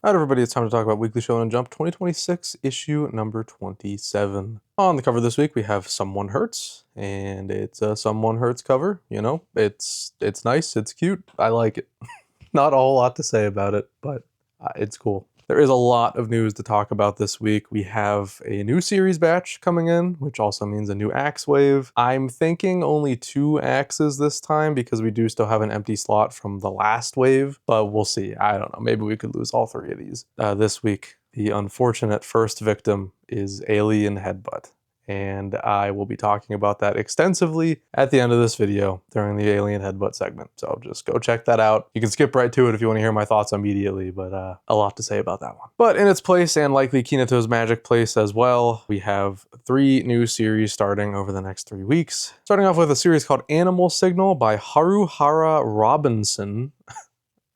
Alright everybody, it's time to talk about Weekly Shonen Jump 2026, issue number 27. On the cover this week we have Someone Hurts, and it's a Someone Hurts cover, you know? It's nice, it's cute, I like it. Not a whole lot to say about it, but it's cool. There is a lot of news to talk about this week. We have a new series batch coming in, which also means a new axe wave. I'm thinking only 2 axes this time because we do still have an empty slot from the last wave, but we'll see. I don't know. Maybe we could lose all 3 of these. This week, the unfortunate first victim is Alien Headbutt, and I will be talking about that extensively at the end of this video during the Alien Headbutt segment. So just go check that out. You can skip right to it if you want to hear my thoughts immediately, but a lot to say about that one. But in its place, and likely Kineto's magic place as well, we have 3 new series starting over the next 3 weeks. Starting off with a series called Animal Signal by Haruhara Robinson.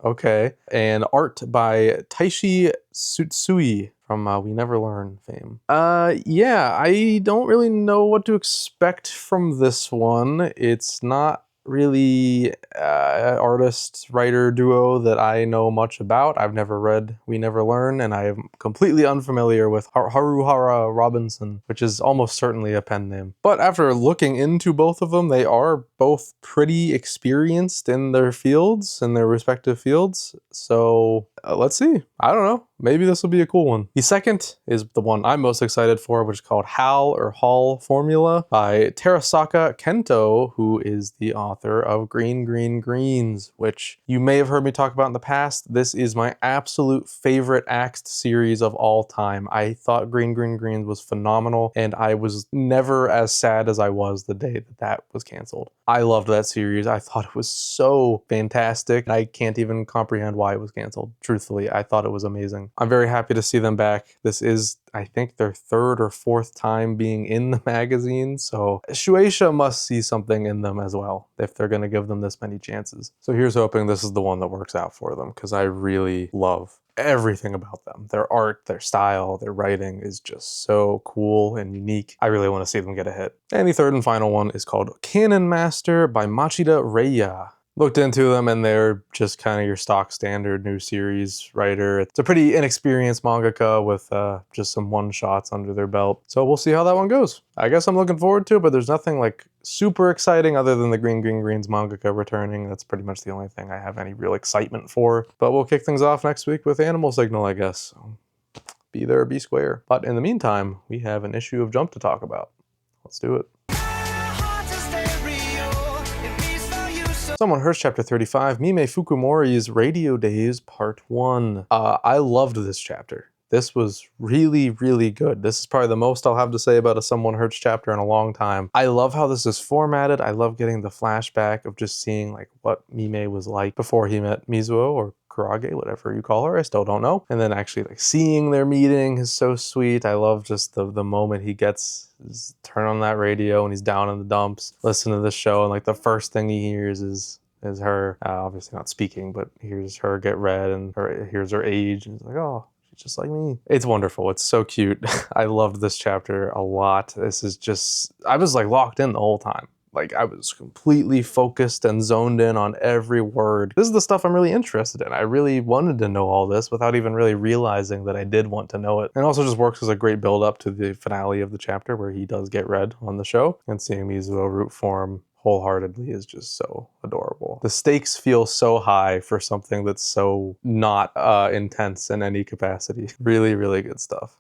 Okay. And art by Taishi Tsutsui from We Never Learn fame. Yeah, I don't really know what to expect from this one. It's not really artist-writer duo that I know much about. I've never read We Never Learn, and I am completely unfamiliar with Haruhara Robinson, which is almost certainly a pen name. But after looking into both of them, they are both pretty experienced in their fields, in their respective fields. So let's see. I don't know. Maybe this will be a cool one. The second is the one I'm most excited for, which is called Hall Formula by Terasaka Kento, who is the author of Green Green Greens, which you may have heard me talk about in the past. This is my absolute favorite Axed series of all time. I thought Green Green Greens was phenomenal, and I was never as sad as I was the day that that was canceled. I loved that series. I thought it was so fantastic. I can't even comprehend why it was canceled. Truthfully, I thought it was amazing. I'm very happy to see them back. This is, I think, their 3rd or 4th time being in the magazine, so Shueisha must see something in them as well if they're going to give them this many chances. So here's hoping this is the one that works out for them, because I really love everything about them. Their art, their style, their writing is just so cool and unique. I really want to see them get a hit. And the 3rd and final one is called Cannon Master by Machida Reiya. Looked into them, and they're just kind of your stock standard new series writer. It's a pretty inexperienced mangaka with just some one-shots under their belt. So we'll see how that one goes. I guess I'm looking forward to it, but there's nothing like super exciting other than the Green Green Greens mangaka returning. That's pretty much the only thing I have any real excitement for. But we'll kick things off next week with Animal Signal, I guess. So be there, be square. But in the meantime, we have an issue of Jump to talk about. Let's do it. Someone Hurts Chapter 35, Mime Fukumori's Radio Days Part 1. I loved this chapter. This was really, really good. This is probably the most I'll have to say about a Someone Hurts chapter in a long time. I love how this is formatted. I love getting the flashback of just seeing like what Mime was like before he met Mizuo, or Kurage, whatever you call her, I still don't know. And then actually like seeing their meeting is so sweet. I love just the moment he gets turn on that radio and he's down in the dumps, listen to the show, and like the first thing he hears is her, obviously not speaking, but hears her get read, and hears her age, and he's like, oh, she's just like me. It's wonderful. It's so cute. I loved this chapter a lot. This is just, I was like locked in the whole time. Like I was completely focused and zoned in on every word. This is the stuff I'm really interested in. I really wanted to know all this without even really realizing that I did want to know it. And it also just works as a great build up to the finale of the chapter where he does get read on the show, and seeing Mizuo root for him wholeheartedly is just so adorable. The stakes feel so high for something that's so not intense in any capacity. Really, really good stuff.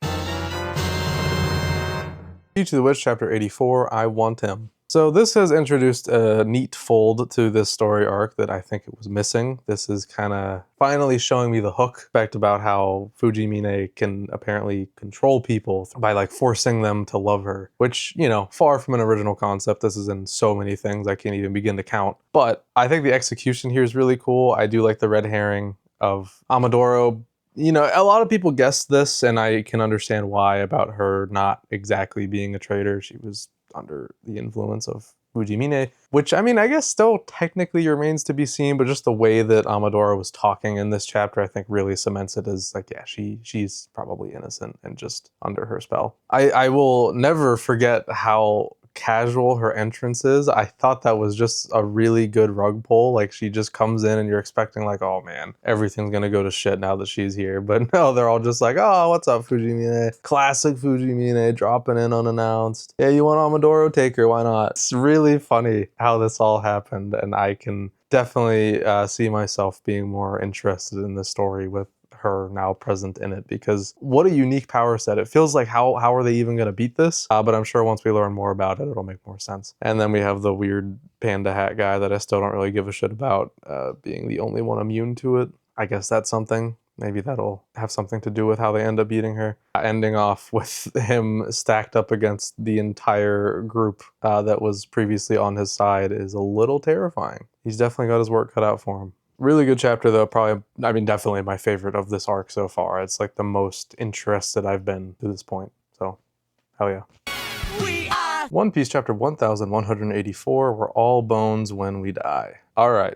Ichi the Witch Chapter 84, I Want Him. So this has introduced a neat fold to this story arc that I think it was missing. This is kind of finally showing me the hook fact about how Fujimine can apparently control people by like forcing them to love her, which, you know, far from an original concept. This is in so many things I can't even begin to count. But I think the execution here is really cool. I do like the red herring of Amadoro. You know, a lot of people guessed this, and I can understand why, about her not exactly being a traitor. She was under the influence of Fujimine, which, I mean, I guess still technically remains to be seen, but just the way that Amadora was talking in this chapter, I think really cements it as like, yeah, she's probably innocent and just under her spell. I will never forget how casual her entrance is, I thought that was just a really good rug pull. Like, she just comes in and you're expecting like, oh man, everything's gonna go to shit now that she's here. But no, they're all just like, oh, what's up, Fujimine? Classic Fujimine dropping in unannounced. Yeah, you want Amadoro? Take her, why not? It's really funny how this all happened, and I can definitely see myself being more interested in this story with her now present in it, because what a unique power set. It feels like how are they even going to beat this? But I'm sure once we learn more about it, it'll make more sense. And then we have the weird panda hat guy that I still don't really give a shit about being the only one immune to it. I guess that's something. Maybe that'll have something to do with how they end up beating her. Ending off with him stacked up against the entire group that was previously on his side is a little terrifying. He's definitely got his work cut out for him. Really good chapter though, probably, I mean, definitely my favorite of this arc so far. It's like the most interested I've been to this point, so hell yeah. One Piece chapter 1184, We're all bones when we die. All right.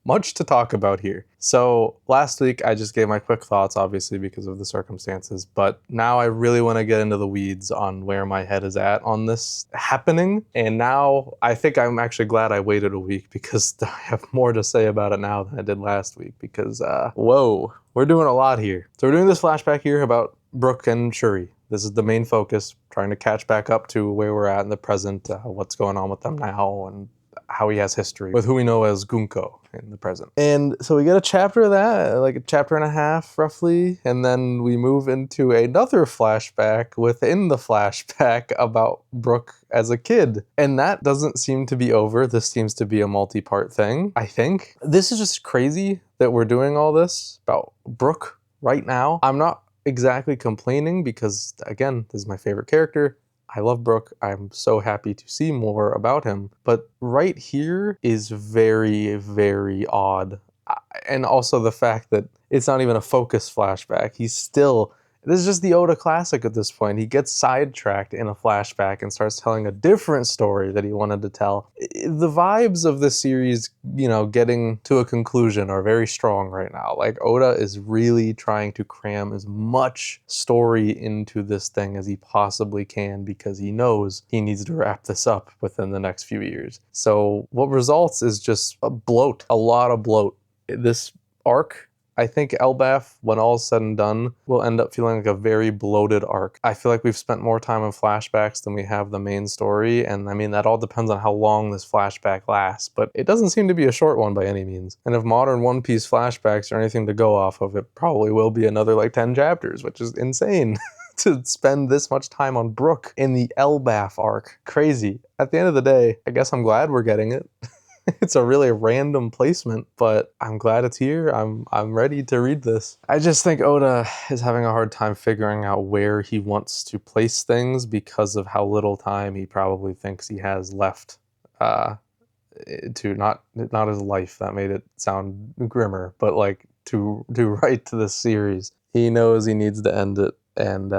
Much to talk about here. So last week I just gave my quick thoughts, obviously because of the circumstances, but now I really want to get into the weeds on where my head is at on this happening. And now I think I'm actually glad I waited a week, because I have more to say about it now than I did last week, because whoa, we're doing a lot here. So we're doing this flashback here about Brook and Shuri. This is the main focus, trying to catch back up to where we're at in the present, what's going on with them now, and how he has history with who we know as Gunko in the present. And so we get a chapter of that, like a chapter and a half roughly, and then we move into another flashback within the flashback about Brook as a kid. And that doesn't seem to be over. This seems to be a multi-part thing, I think. This is just crazy that we're doing all this about Brook right now. I'm not exactly complaining because, again, this is my favorite character. I love Brook. I'm so happy to see more about him. But right here is very, very odd. And also the fact that it's not even a focus flashback. He's still... This is just the Oda classic at this point. He gets sidetracked in a flashback and starts telling a different story that he wanted to tell. The vibes of this series, you know, getting to a conclusion are very strong right now. Like, Oda is really trying to cram as much story into this thing as he possibly can, because he knows he needs to wrap this up within the next few years. So what results is just a bloat, a lot of bloat. This arc, I think Elbaf, when all's said and done, will end up feeling like a very bloated arc. I feel like we've spent more time in flashbacks than we have the main story, and I mean, that all depends on how long this flashback lasts, but it doesn't seem to be a short one by any means. And if modern One Piece flashbacks are anything to go off of, it probably will be another like 10 chapters, which is insane. To spend this much time on Brook in the Elbaf arc. Crazy. At the end of the day, I guess I'm glad we're getting it. It's a really random placement, but I'm glad it's here. I'm ready to read this. I just think Oda is having a hard time figuring out where he wants to place things because of how little time he probably thinks he has left to not his life. That made it sound grimmer, but like to write to this series. He knows he needs to end it, and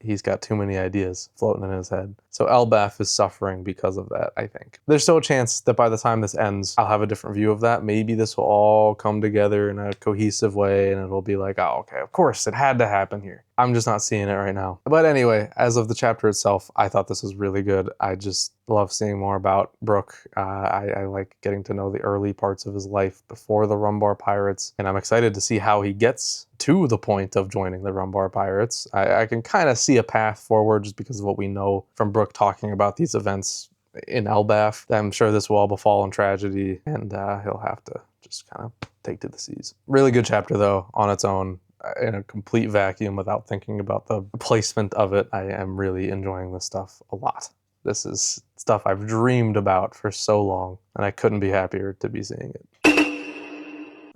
he's got too many ideas floating in his head. So Elbaf is suffering because of that, I think. There's still a chance that by the time this ends, I'll have a different view of that. Maybe this will all come together in a cohesive way, and it'll be like, oh, okay, of course, it had to happen here. I'm just not seeing it right now. But anyway, as of the chapter itself, I thought this was really good. I just love seeing more about Brook. I like getting to know the early parts of his life before the Rumbar Pirates, and I'm excited to see how he gets to the point of joining the Rumbar Pirates. I can kind of see a path forward just because of what we know from Brook talking about these events in Elbaf. I'm sure this will all befall in tragedy, and he'll have to just kind of take to the seas. Really good chapter, though, on its own. In a complete vacuum without thinking about the placement of it. I am really enjoying this stuff a lot. This is stuff I've dreamed about for so long, and I couldn't be happier to be seeing it.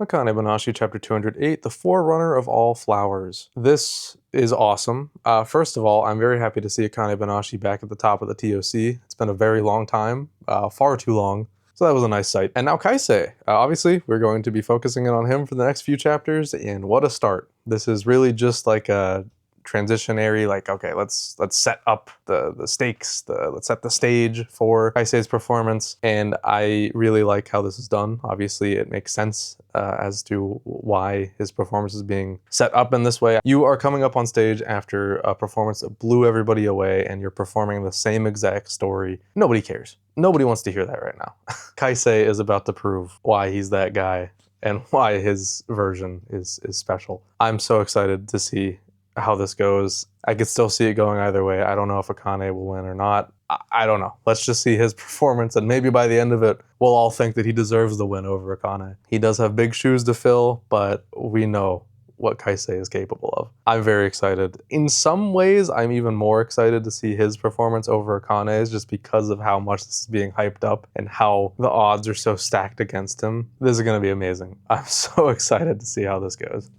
Akane-banashi Chapter 208, The Forerunner of All Flowers. This is awesome. First of all, I'm very happy to see Akane-banashi back at the top of the TOC. It's been a very long time, far too long. So that was a nice sight. And now Kaisei. Obviously, we're going to be focusing in on him for the next few chapters, and what a start. This is really just like a transitionary, like, okay, let's set up the stakes, let's set the stage for Kaisei's performance, and I really like how this is done. Obviously, it makes sense as to why his performance is being set up in this way. You are coming up on stage after a performance that blew everybody away, and you're performing the same exact story. Nobody cares. Nobody wants to hear that right now. Kaisei is about to prove why he's that guy and why his version is special. I'm so excited to see how this goes. I could still see it going either way. I don't know if Akane will win or not. I don't know. Let's just see his performance, and maybe by the end of it, we'll all think that he deserves the win over Akane. He does have big shoes to fill, but we know what Kaisei is capable of. I'm very excited. In some ways, I'm even more excited to see his performance over Akane's, just because of how much this is being hyped up and how the odds are so stacked against him. This is going to be amazing. I'm so excited to see how this goes.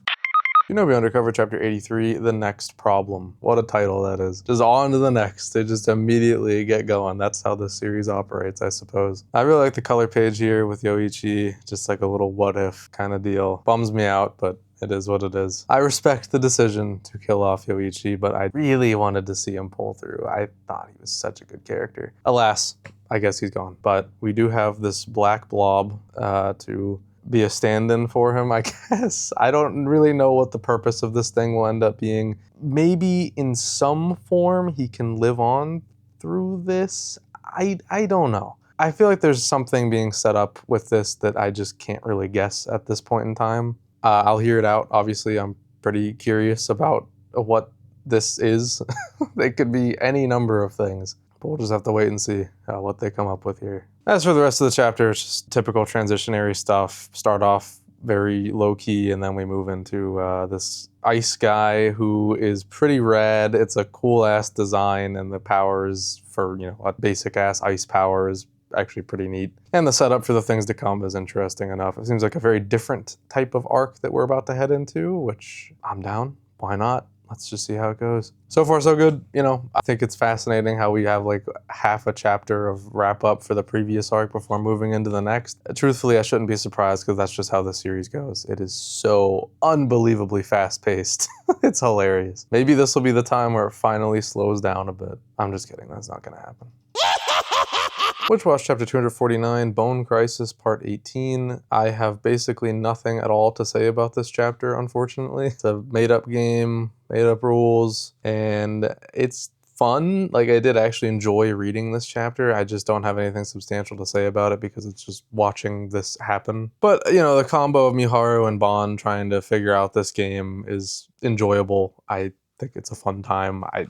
Shinobi Undercover Chapter 83, The Next Problem. What a title that is. Just on to the next. They just immediately get going. That's how this series operates, I suppose. I really like the color page here with Yoichi, just like a little what if kind of deal. Bums me out, but it is what it is. I respect the decision to kill off Yoichi, but I really wanted to see him pull through. I thought he was such a good character. Alas, I guess he's gone. But we do have this black blob to be a stand-in for him, I guess. I don't really know what the purpose of this thing will end up being. Maybe in some form he can live on through this. I don't know. I feel like there's something being set up with this that I just can't really guess at this point in time. I'll hear it out. Obviously, I'm pretty curious about what this is. It could be any number of things. But we'll just have to wait and see what they come up with here. As for the rest of the chapter, it's just typical transitionary stuff. Start off very low-key, and then we move into this ice guy who is pretty rad. It's a cool-ass design, and the powers for, a basic-ass ice power is actually pretty neat. And the setup for the things to come is interesting enough. It seems like a very different type of arc that we're about to head into, which I'm down. Why not? Let's just see how it goes. So far, so good. I think it's fascinating how we have like half a chapter of wrap up for the previous arc before moving into the next. Truthfully, I shouldn't be surprised because that's just how the series goes. It is so unbelievably fast paced. It's hilarious. Maybe this will be the time where it finally slows down a bit. I'm just kidding. That's not going to happen. WillOWisp Chapter 249, Bone Crisis Part 18. I have basically nothing at all to say about this chapter, unfortunately. It's a made-up game, made-up rules, and it's fun. Like, I did actually enjoy reading this chapter. I just don't have anything substantial to say about it because it's just watching this happen. But, the combo of Miharu and Bon trying to figure out this game is enjoyable. I think it's a fun time. I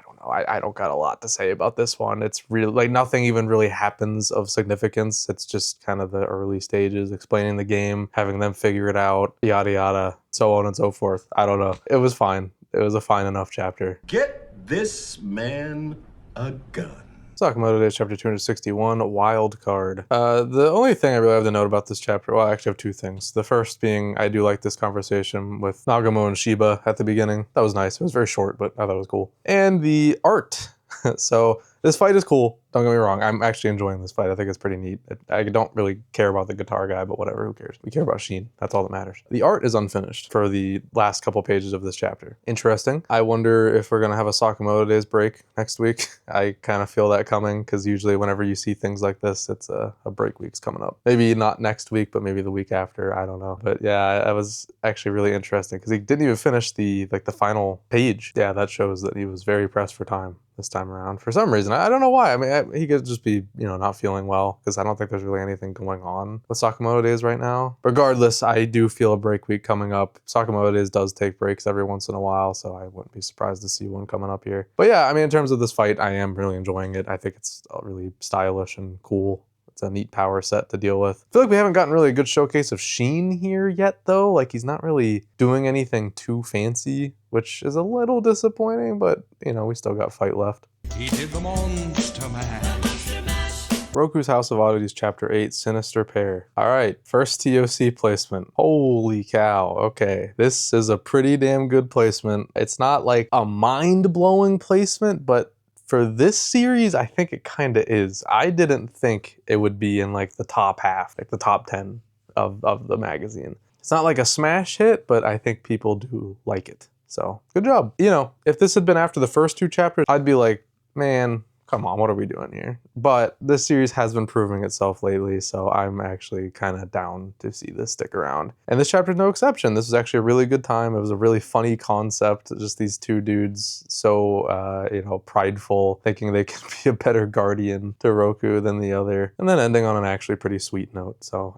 don't know. I don't got a lot to say about this one. It's really, like, nothing even really happens of significance. It's just kind of the early stages, explaining the game, having them figure it out, yada yada, so on and so forth. I don't know. It was fine. It was a fine enough chapter. Get this man a gun. Sakamoto Days Chapter 261, Wild Card. The only thing I really have to note about this chapter, well, I actually have two things. The first being, I do like this conversation with Nagamo and Shiba at the beginning. That was nice. It was very short, but I thought it was cool. And the art. So this fight is cool. Don't get me wrong. I'm actually enjoying this fight. I think it's pretty neat. I don't really care about the guitar guy, but whatever, who cares? We care about Sheen. That's all that matters. The art is unfinished for the last couple pages of this chapter. Interesting. I wonder if we're going to have a Sakamoto Days break next week. I kind of feel that coming because usually whenever you see things like this, it's a break week's coming up. Maybe not next week, but maybe the week after. I don't know. But yeah, that was actually really interesting because he didn't even finish the final page. Yeah, that shows that he was very pressed for time this time around for some reason. I don't know why. I mean, he could just be, not feeling well because I don't think there's really anything going on with Sakamoto Days right now. Regardless, I do feel a break week coming up. Sakamoto Days does take breaks every once in a while, so I wouldn't be surprised to see one coming up here. But yeah, I mean, in terms of this fight, I am really enjoying it. I think it's really stylish and cool. It's a neat power set to deal with. I feel like we haven't gotten really a good showcase of Sheen here yet, though. Like, he's not really doing anything too fancy, which is a little disappointing, but, we still got fight left. He did the Monster Mash. Roku's House of Oddities Chapter 8, Sinister Pair. All right, first TOC placement. Holy cow, okay. This is a pretty damn good placement. It's not like a mind-blowing placement, but for this series, I think it kind of is. I didn't think it would be in like the top half, like the top 10 of the magazine. It's not like a smash hit, but I think people do like it. So good job. You know, if this had been after the first 2 chapters, I'd be like, man, come on, what are we doing here? But this series has been proving itself lately, so I'm actually kind of down to see this stick around. And this chapter is no exception. This was actually a really good time. It was a really funny concept, just these 2 dudes so, you know, prideful, thinking they can be a better guardian to Roku than the other, and then ending on an actually pretty sweet note. So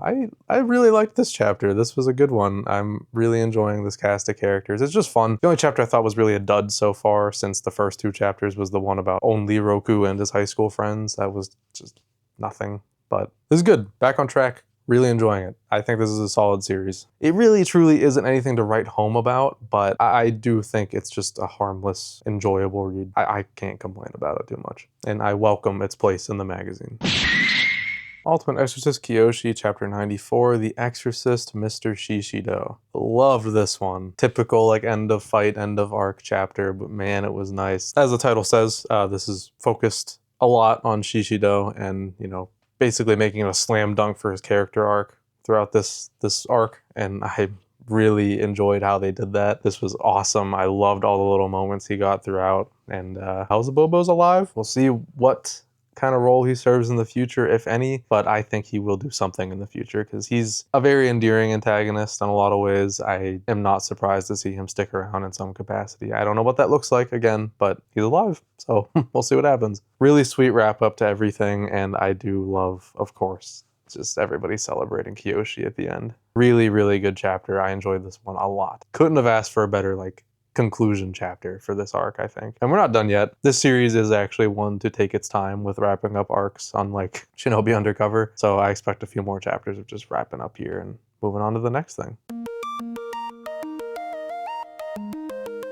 I really liked this chapter. This was a good one. I'm really enjoying this cast of characters. It's just fun. The only chapter I thought was really a dud so far, since the first 2 chapters was the one about only Roku and his high school friends. That was just nothing, but this is good. Back on track. Really enjoying it. I think this is a solid series. It really truly isn't anything to write home about, but I do think it's just a harmless, enjoyable read. I can't complain about it too much, and I welcome its place in the magazine. Ultimate Exorcist Kiyoshi, Chapter 94, The Exorcist, Mr. Shishido. Loved this one. Typical, like, end of fight, end of arc chapter, but man, it was nice. As the title says, this is focused a lot on Shishido and, you know, basically making it a slam dunk for his character arc throughout this arc, and I really enjoyed how they did that. This was awesome. I loved all the little moments he got throughout, and how's the Bobo's alive? We'll see what kind of role he serves in the future, if any, but I think he will do something in the future because he's a very endearing antagonist in a lot of ways. I am not surprised to see him stick around in some capacity. I don't know what that looks like again, but he's alive, so we'll see what happens. Really sweet wrap up to everything, and I do love, of course, just everybody celebrating Kiyoshi at the end. Really, really good chapter. I enjoyed this one a lot. Couldn't have asked for a better, like, conclusion chapter for this arc, I think. And we're not done yet. This series is actually one to take its time with wrapping up arcs, unlike Shinobi Undercover. So I expect a few more chapters of just wrapping up here and moving on to the next thing.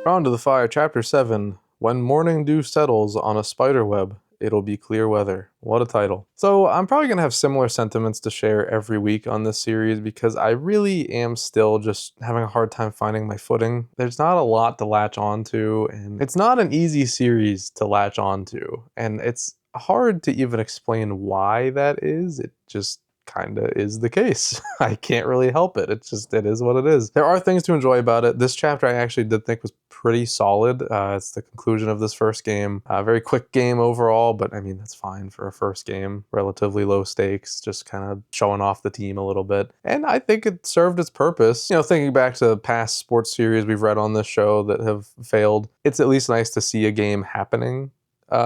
On to the Fire, Chapter 7, When Morning Dew Settles on a Spider Web, It'll Be Clear Weather. What a title. So I'm probably going to have similar sentiments to share every week on this series because I really am still just having a hard time finding my footing. There's not a lot to latch onto, and it's not an easy series to latch onto, and it's hard to even explain why that is. It just kind of is the case. I can't really help it. It is what it is. There are things to enjoy about it. This chapter I actually did think was pretty solid. It's the conclusion of this first game. Very quick game overall, but I mean, that's fine for a first game. Relatively low stakes, just kind of showing off the team a little bit. And I think it served its purpose. You know, thinking back to past sports series we've read on this show that have failed, it's at least nice to see a game happening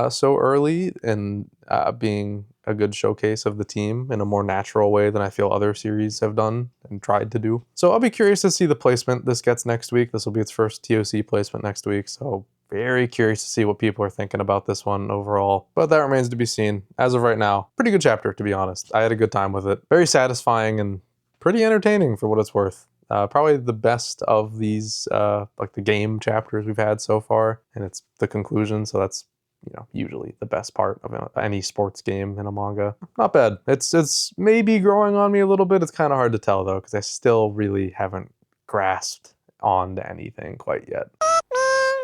so early and being a good showcase of the team in a more natural way than I feel other series have done and tried to do. So I'll be curious to see the placement this gets next week. This will be its first TOC placement next week, so very curious to see what people are thinking about this one overall. But that remains to be seen. As of right now, pretty good chapter, to be honest. I had a good time with it. Very satisfying and pretty entertaining for what it's worth. Probably the best of these, like the game chapters we've had so far, and it's the conclusion, so that's, you know, usually the best part of any sports game in a manga. Not bad. It's maybe growing on me a little bit. It's kind of hard to tell though, because I still really haven't grasped onto anything quite yet.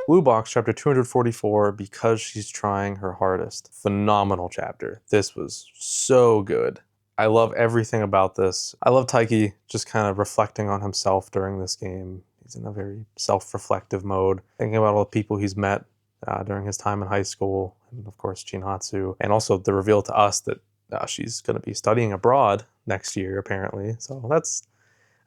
Blue Box, Chapter 244, Because She's Trying Her Hardest. Phenomenal chapter. This was so good. I love everything about this. I love Taiki just kind of reflecting on himself during this game. He's in a very self-reflective mode, thinking about all the people he's met during his time in high school, and of course Chinatsu, and also the reveal to us that she's going to be studying abroad next year, apparently. So that's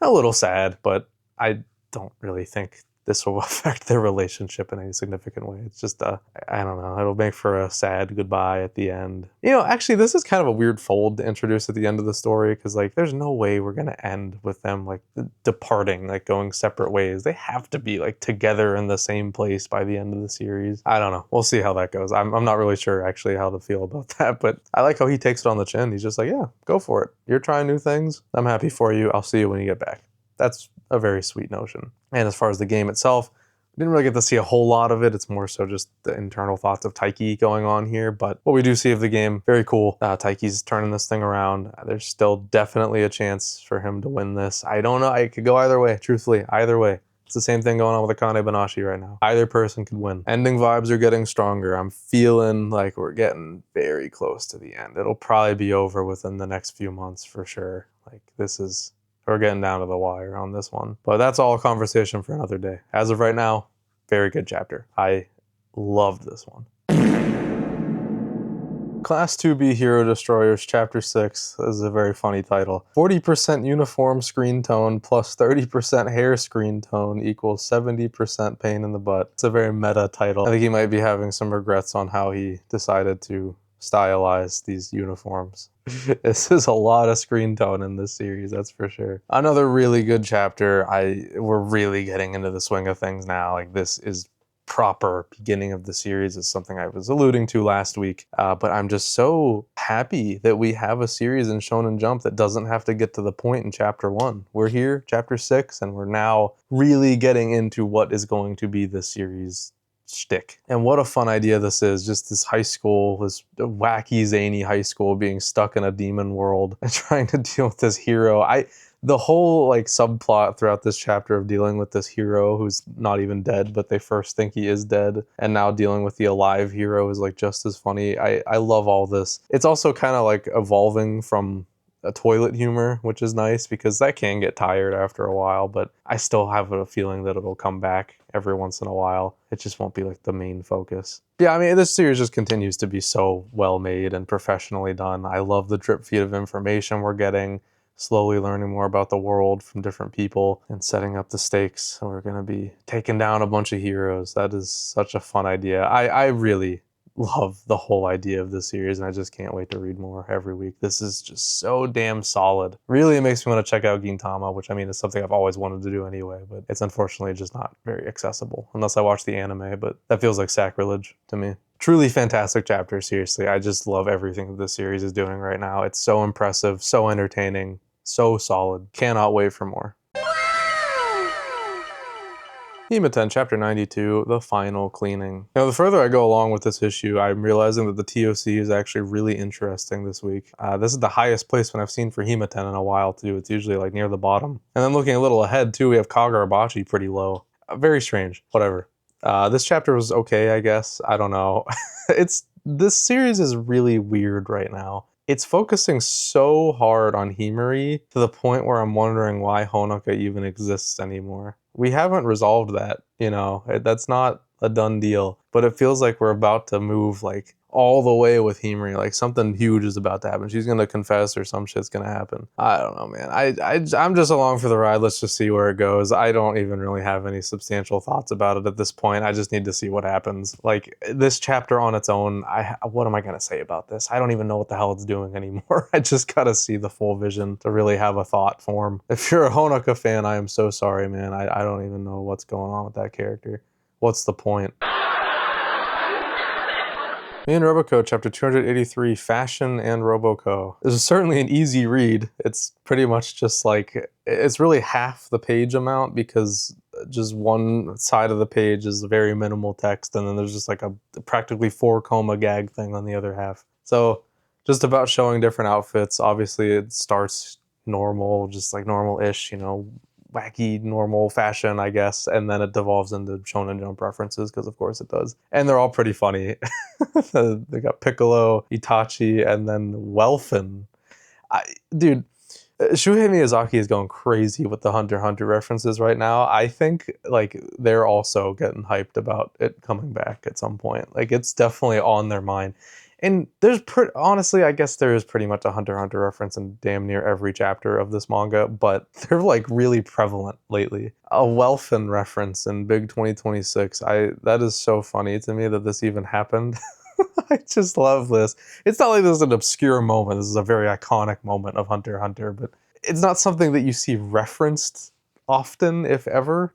a little sad, but I don't really think this will affect their relationship in any significant way. It's just, I don't know, it'll make for a sad goodbye at the end. You know, actually, this is kind of a weird fold to introduce at the end of the story, because, like, there's no way we're going to end with them, like, departing, like, going separate ways. They have to be, like, together in the same place by the end of the series. I don't know. We'll see how that goes. I'm not really sure, actually, how to feel about that, but I like how he takes it on the chin. He's just like, yeah, go for it. You're trying new things. I'm happy for you. I'll see you when you get back. That's a very sweet notion. And as far as the game itself, we didn't really get to see a whole lot of it. It's more so just the internal thoughts of Taiki going on here. But what we do see of the game, very cool. Taiki's turning this thing around. There's still definitely a chance for him to win this. I don't know. It could go either way, truthfully. Either way. It's the same thing going on with Akane-banashi right now. Either person could win. Ending vibes are getting stronger. I'm feeling like we're getting very close to the end. It'll probably be over within the next few months for sure. Like, we're getting down to the wire on this one. But that's all a conversation for another day. As of right now, very good chapter. I loved this one. Class 2B Hero Destroyerz Chapter 6 is a very funny title. 40% uniform screen tone plus 30% hair screen tone equals 70% pain in the butt. It's a very meta title. I think he might be having some regrets on how he decided to stylize these uniforms. This is a lot of screen tone in this series, that's for sure. Another really good chapter. We're really getting into the swing of things now. Like, this is proper beginning of the series, is something I was alluding to last week, but I'm just so happy that we have a series in Shonen Jump that doesn't have to get to the point in chapter 1. We're here, chapter 6, and we're now really getting into what is going to be the series shtick. And what a fun idea this is, just this high school, this wacky zany high school being stuck in a demon world and trying to deal with this hero. The whole like subplot throughout this chapter of dealing with this hero who's not even dead, but they first think he is dead, and now dealing with the alive hero is like just as funny. I love all this. It's also kind of like evolving from a toilet humor, which is nice because that can get tired after a while, but I still have a feeling that it'll come back every once in a while. It just won't be like the main focus. Yeah, I mean, this series just continues to be so well made and professionally done. I love the drip feed of information we're getting, slowly learning more about the world from different people and setting up the stakes. We're going to be taking down a bunch of heroes. That is such a fun idea. I really love the whole idea of this series, and I just can't wait to read more every week. This is just so damn solid. Really, it makes me want to check out Gintama, which I mean is something I've always wanted to do anyway, but it's unfortunately just not very accessible unless I watch the anime, but that feels like sacrilege to me. Truly fantastic chapter, seriously. I just love everything that this series is doing right now. It's so impressive, so entertaining, so solid. Cannot wait for more. Hima-Ten Chapter 92, The Final Cleaning. Now, the further I go along with this issue, I'm realizing that the TOC is actually really interesting this week. This is the highest placement I've seen for Hima-Ten in a while, too. It's usually like near the bottom. And then looking a little ahead, too, we have Kagurabachi pretty low. Very strange. Whatever. This chapter was okay, I guess. I don't know. This series is really weird right now. It's focusing so hard on Himari to the point where I'm wondering why Honoka even exists anymore. We haven't resolved that, you know, that's not a done deal, but it feels like we're about to move like all the way with Himari, like something huge is about to happen. She's gonna confess or some shit's gonna happen. I don't know, man. I'm just along for the ride. Let's just see where it goes. I don't even really have any substantial thoughts about it at this point. I just need to see what happens. Like, this chapter on its own, what am I gonna say about this? I don't even know what the hell it's doing anymore. I just gotta see the full vision to really have a thought form. If you're a Honoka fan, I am so sorry, man. I don't even know what's going on with that character. What's the point? Me and Roboco Chapter 283, Fashion and Roboco. This is certainly an easy read. It's pretty much just like, it's really half the page amount because just one side of the page is very minimal text, and then there's just like a practically 4-coma gag thing on the other half. So just about showing different outfits. Obviously it starts normal, just like normal-ish, you know, wacky normal fashion, I guess, and then it devolves into Shonen Jump references, because of course it does. And they're all pretty funny. They got Piccolo, Itachi, and then Welfin. Dude, Shuhei Miyazaki is going crazy with the Hunter x Hunter references right now. I think like they're also getting hyped about it coming back at some point. Like, it's definitely on their mind. And there's honestly, I guess there is pretty much a Hunter x Hunter reference in damn near every chapter of this manga, but they're like really prevalent lately. A Welfin reference in Big 2026. That is so funny to me that this even happened. I just love this. It's not like this is an obscure moment. This is a very iconic moment of Hunter x Hunter, but it's not something that you see referenced often, if ever.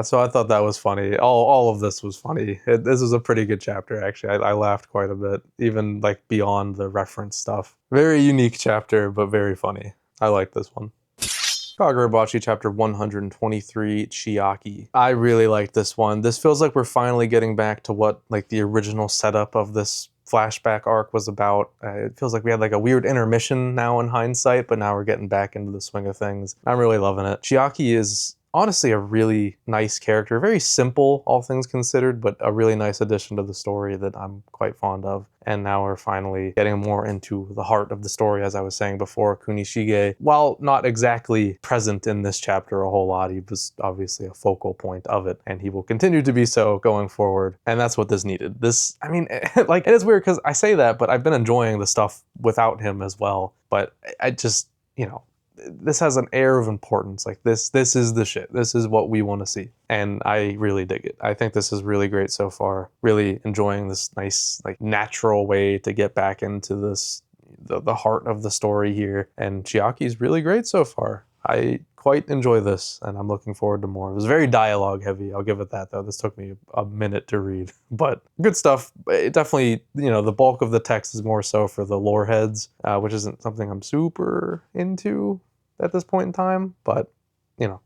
So I thought that was funny. All of this was funny. This was a pretty good chapter, actually. I laughed quite a bit, even like beyond the reference stuff. Very unique chapter, but very funny. I like this one. Kagurabachi Chapter 123, Chiaki. I really like this one. This feels like we're finally getting back to what like the original setup of this flashback arc was about. It feels like we had like a weird intermission now in hindsight, but now we're getting back into the swing of things. I'm really loving it. Chiaki is honestly a really nice character. Very simple, all things considered, but a really nice addition to the story that I'm quite fond of. And now we're finally getting more into the heart of the story, as I was saying before. Kunishige, while not exactly present in this chapter a whole lot, he was obviously a focal point of it, and he will continue to be so going forward. And that's what this needed. This, I mean, like, it is weird because I say that, but I've been enjoying the stuff without him as well. But I just, you know, this has an air of importance. Like this is the shit. This is what we want to see. And I really dig it. I think this is really great so far. Really enjoying this nice, like, natural way to get back into this, the heart of the story here. And Chiaki's really great so far. I quite enjoy this, and I'm looking forward to more. It was very dialogue heavy, I'll give it that, though. This took me a minute to read, but good stuff. It definitely, you know, the bulk of the text is more so for the lore heads, which isn't something I'm super into at this point in time, but, you know,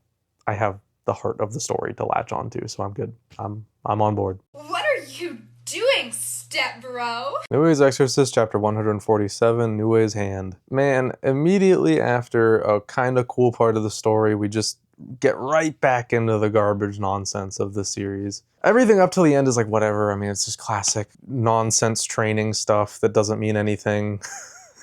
I have the heart of the story to latch onto, so I'm good. I'm on board. What are you doing, step bro? Niue's Exorcist, chapter 147, Niue's Hand. Man, immediately after a kind of cool part of the story, we just get right back into the garbage nonsense of the series. Everything up till the end is like whatever. I mean, it's just classic nonsense training stuff that doesn't mean anything.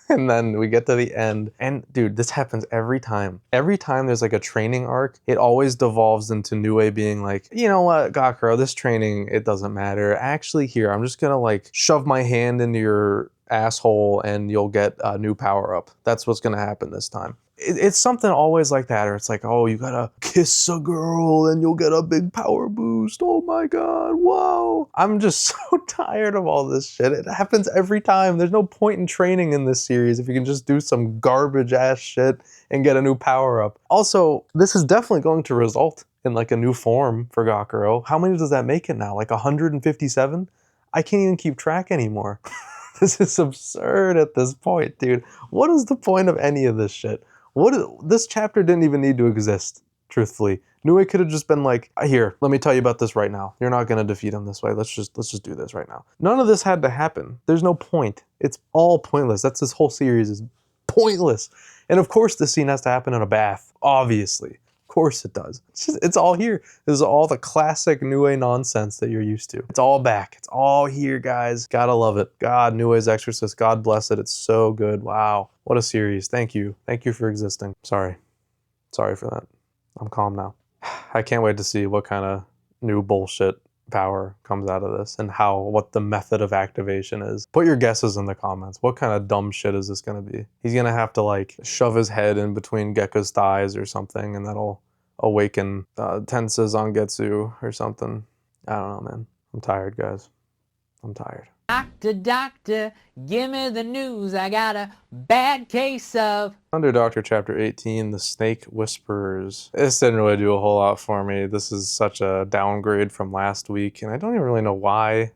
And then we get to the end, and dude, this happens every time. Every time there's like a training arc, it always devolves into Niue being like, you know what, Gakuro, this training, it doesn't matter. Actually, here, I'm just gonna like shove my hand into your asshole and you'll get a new power up. That's what's gonna happen this time. It's something always like that, or it's like, oh, you gotta kiss a girl and you'll get a big power boost. Oh my god, wow. I'm just so tired of all this shit. It happens every time. There's no point in training in this series if you can just do some garbage ass shit and get a new power up. Also, this is definitely going to result in like a new form for Gakuro. How many does that make it now? Like 157? I can't even keep track anymore. This is absurd at this point, dude. What is the point of any of this shit? This chapter didn't even need to exist, truthfully. Niue could have just been like, here, let me tell you about this right now. You're not gonna defeat him this way. Let's just do this right now. None of this had to happen. There's no point. It's all pointless. That's this whole series is pointless. And of course this scene has to happen in a bath, obviously. Of course it does. It's all here. This is all the classic Niue nonsense that you're used to. It's all back. It's all here, guys. Gotta love it. God, Niue's Exorcist. God bless it. It's so good. Wow. What a series. Thank you. Thank you for existing. Sorry. Sorry for that. I'm calm now. I can't wait to see what kind of new bullshit power comes out of this and what the method of activation is. Put your guesses in the comments. What kind of dumb shit is this gonna be? He's gonna have to like shove his head in between Gekka's thighs or something, and that'll awaken Tensa's Zangetsu or something. I don't know, man. I'm tired, guys. I'm tired. Doctor, doctor, give me the news. I got a bad case of... Undercover Chapter 18, The Snake Whisperers. This didn't really do a whole lot for me. This is such a downgrade from last week, and I don't even really know why.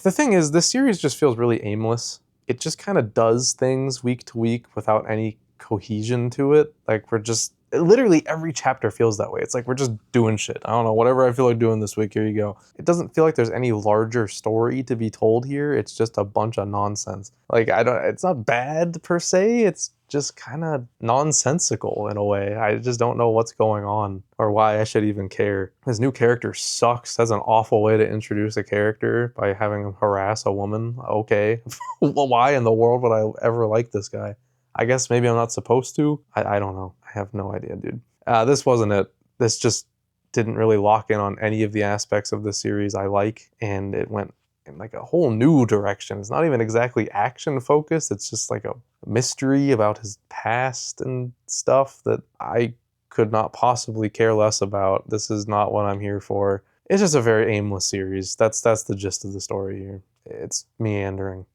The thing is, this series just feels really aimless. It just kind of does things week to week without any cohesion to it. Like, we're just... Literally every chapter feels that way. It's like we're just doing shit. I don't know, whatever I feel like doing this week, here you go. It doesn't feel like there's any larger story to be told here. It's just a bunch of nonsense. Like, it's not bad per se. It's just kind of nonsensical in a way. I just don't know what's going on or why I should even care. His new character sucks. That's an awful way to introduce a character by having him harass a woman. Okay. Why in the world would I ever like this guy? I guess maybe I'm not supposed to. I don't know. I have no idea, dude. This wasn't it. This just didn't really lock in on any of the aspects of the series I like, and it went in like a whole new direction. It's not even exactly action focused. It's just like a mystery about his past and stuff that I could not possibly care less about. This is not what I'm here for. It's just a very aimless series. That's the gist of the story here. It's meandering.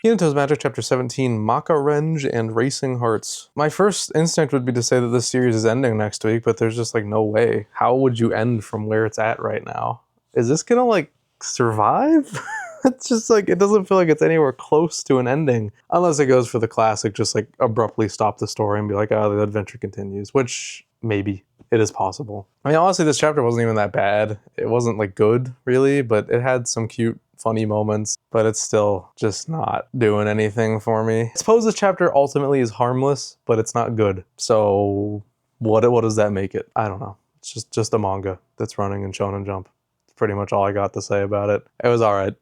Kianto's Magic Chapter 17, Maka-Renge and Racing Hearts. My first instinct would be to say that this series is ending next week, but there's just like no way. How would you end from where it's at right now? Is this gonna like survive? It's just like, it doesn't feel like it's anywhere close to an ending. Unless it goes for the classic, just like abruptly stop the story and be like, oh, the adventure continues, which maybe it is possible. I mean, honestly, this chapter wasn't even that bad. It wasn't like good really, but it had some cute, funny moments, but it's still just not doing anything for me. I suppose this chapter ultimately is harmless, but it's not good. So What does that make it? I don't know. It's just a manga that's running in Shonen Jump. That's pretty much all I got to say about it. It was alright.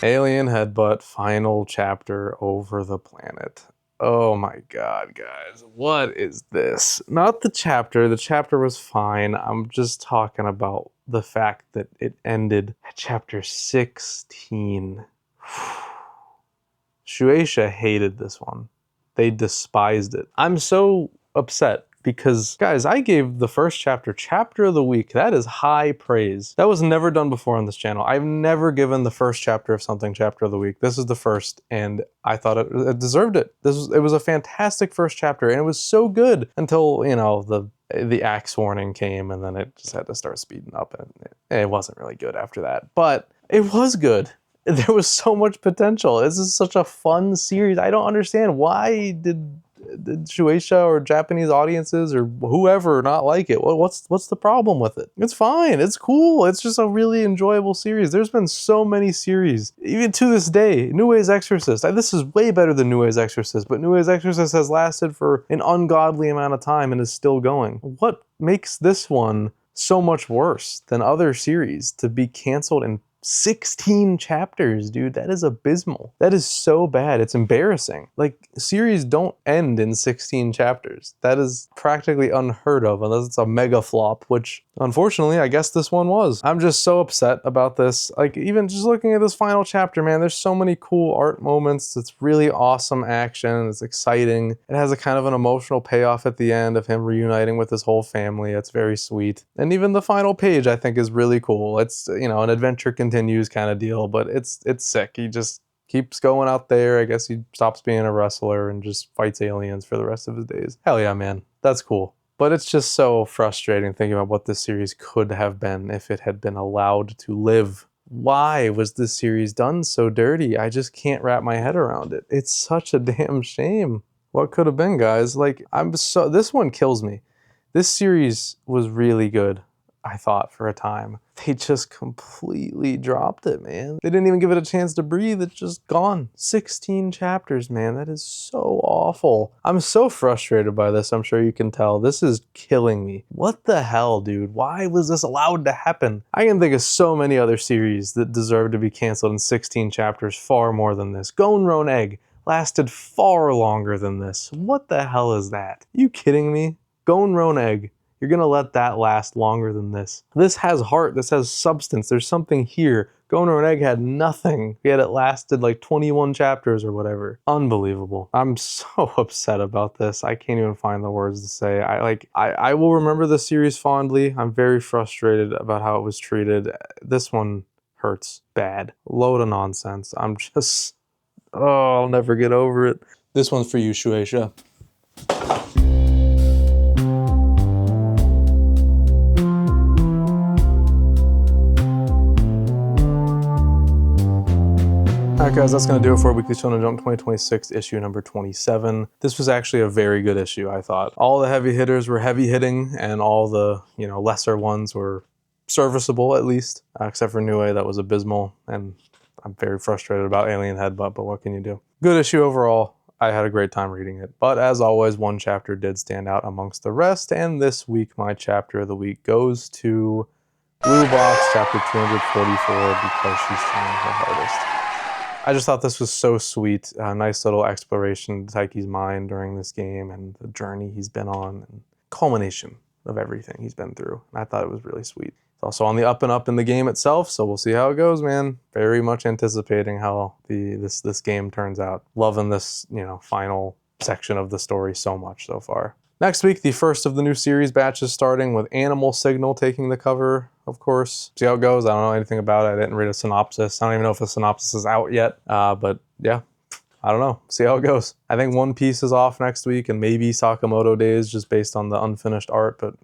Alien Headbutt, final chapter, Over the Planet. Oh my god, guys. What is this? Not the chapter. The chapter was fine. I'm just talking about the fact that it ended at chapter 16. Shueisha hated this one. They despised it. I'm so upset because, guys, I gave the first chapter of the week. That is high praise. That was never done before on this channel. I've never given the first chapter of something chapter of the week. This is the first, and I thought it deserved it. It was a fantastic first chapter, and it was so good until, you know, the axe warning came, and then it just had to start speeding up, and it wasn't really good after that. But it was good. There was so much potential. This is such a fun series. I don't understand, why did Shueisha or Japanese audiences or whoever not like it? What's the problem with it? It's fine. It's cool. It's just a really enjoyable series. There's been so many series, even to this day. Nue's Exorcist. This is way better than Nue's Exorcist, but Nue's Exorcist has lasted for an ungodly amount of time and is still going. What makes this one so much worse than other series to be canceled in 16 chapters, dude? That is abysmal. That is so bad. It's embarrassing. Like, series don't end in 16 chapters. That is practically unheard of unless it's a mega flop, which unfortunately I guess this one was. I'm just so upset about this. Like, even just looking at this final chapter, man, there's so many cool art moments. It's really awesome action. It's exciting. It has a kind of an emotional payoff at the end of him reuniting with his whole family. It's very sweet. And even the final page I think is really cool. It's, you know, an adventure continues kind of deal, but it's sick. He just keeps going out there. I guess he stops being a wrestler and just fights aliens for the rest of his days. Hell yeah, man. That's cool. But it's just so frustrating thinking about what this series could have been if it had been allowed to live. Why was this series done so dirty? I just can't wrap my head around it. It's such a damn shame. What could have been, guys? Like, this one kills me. This series was really good, I thought, for a time. They just completely dropped it, man. They didn't even give it a chance to breathe. It's just gone. 16 chapters, man. That is so awful. I'm so frustrated by this. I'm sure you can tell. This is killing me. What the hell, dude? Why was this allowed to happen? I can think of so many other series that deserve to be canceled in 16 chapters far more than this. Gonron Egg lasted far longer than this. What the hell is that? Are you kidding me? Gonron Egg. You're gonna let that last longer than this. This has heart, this has substance, there's something here. Gonron Egg had nothing, yet it lasted like 21 chapters or whatever. Unbelievable. I'm so upset about this. I can't even find the words to say. I will remember the series fondly. I'm very frustrated about how it was treated. This one hurts bad. Load of nonsense. I'm just, oh, I'll never get over it. This one's for you, Shueisha. Alright guys, that's going to do it for Weekly Shonen Jump 2026 issue number 27. This was actually a very good issue, I thought. All the heavy hitters were heavy hitting, and all the, you know, lesser ones were serviceable at least, except for Nue, that was abysmal, and I'm very frustrated about Alien Headbutt, but what can you do? Good issue overall. I had a great time reading it, but as always, one chapter did stand out amongst the rest, and this week my chapter of the week goes to Blue Box chapter 244 because she's trying her hardest. I just thought this was so sweet. A nice little exploration of Taiki's mind during this game and the journey he's been on and culmination of everything he's been through. And I thought it was really sweet. It's also on the up and up in the game itself, so we'll see how it goes, man. Very much anticipating how this game turns out. Loving this, you know, final section of the story so much so far. Next week, the first of the new series batch is starting with Animal Signal taking the cover, of course. See how it goes. I don't know anything about it. I didn't read a synopsis. I don't even know if the synopsis is out yet. But yeah, I don't know. See how it goes. I think One Piece is off next week and maybe Sakamoto Days just based on the unfinished art, but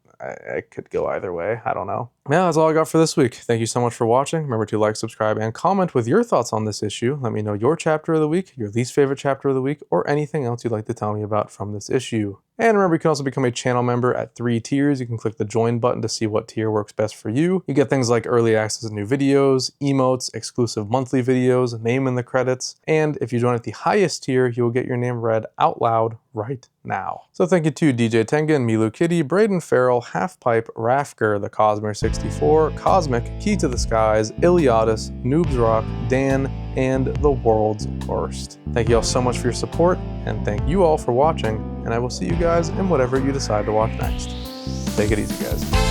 it could go either way. I don't know. Yeah, that's all I got for this week. Thank you so much for watching. Remember to like, subscribe, and comment with your thoughts on this issue. Let me know your chapter of the week, your least favorite chapter of the week, or anything else you'd like to tell me about from this issue. And remember, you can also become a channel member at 3 tiers. You can click the join button to see what tier works best for you. You get things like early access to new videos, emotes, exclusive monthly videos, name in the credits, and if you join at the highest tier, you will get your name read out loud right now. So thank you to DJ Tenga and Milu Kitty, Braden Farrell, Halfpipe, Rafker, The Cosmer64, Cosmic, Key to the Skies, Iliadis, Noobs Rock, Dan, and The World's Worst. Thank you all so much for your support, and thank you all for watching, and I will see you guys in whatever you decide to watch next. Take it easy, guys.